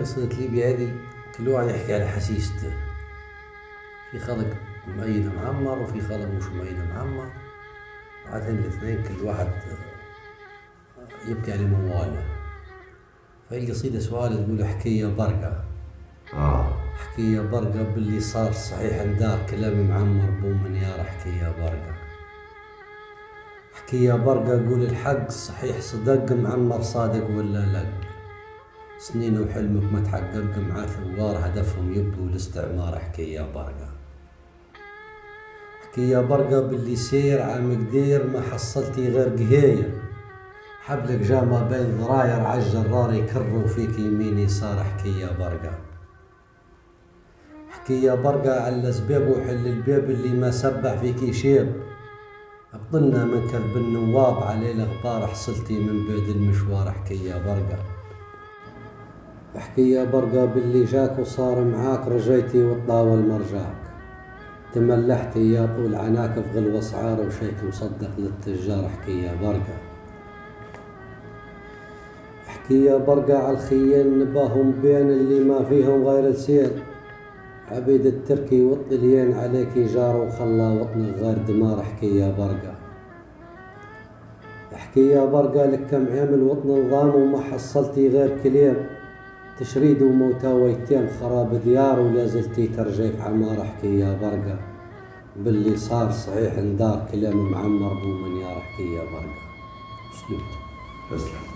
قصيدة ليبيا هذه كل واحد يحكي على حسيسته، في خلق مؤيد معمر وفي خلق مش مؤيد معمر، عادة الاثنين كل واحد يبكي على مواله. فهي القصيدة سؤال تقول حكي يا برقة، حكي يا برقة باللي صار صحيح ندار كلام معمر بو منيار، حكي يا برقة، حكي يا برقة قول الحق صحيح صدق معمر صادق ولا لق، سنين وحلمك ما تحقق مع ثوار هدفهم يبدو الاستعمار، حكي يا برقة، حكي يا برقة باللي سير عام قدير ما حصلتي غير قهير، حبلك جا ما بين ضراير عالجرار يكروا فيك يمين يسار، حكي يا برقة، حكي يا برقة على الاسباب وحل البيب اللي ما سبح فيك شيب، ابطلنا من كذب النواب عليه الاخبار حصلتي من بعد المشوار، حكي يا برقة، احكي يا برقة باللي جاك وصار معاك رجيتي وتطاول مرجاك، تملحتي يا طول عناك في غلو اسعار وشيك مصدق للتجار، احكي يا برقة، احكي يا برقة على الخيين نباهم بين اللي ما فيهم غير لسين، عبيد التركي والطليان عليك جار وخلا وطنك غير دمار، احكي يا برقة، احكي يا برقة لك كم عام الوطن نظام وما حصلتي غير كلام، تشريد وموتى ويتام خراب ديار ولا زلتي ترجيف عمار، احكي يا برقة باللي صار صحيح ندار كلام معمر بو منيار، احكي يا برقة. تسلم.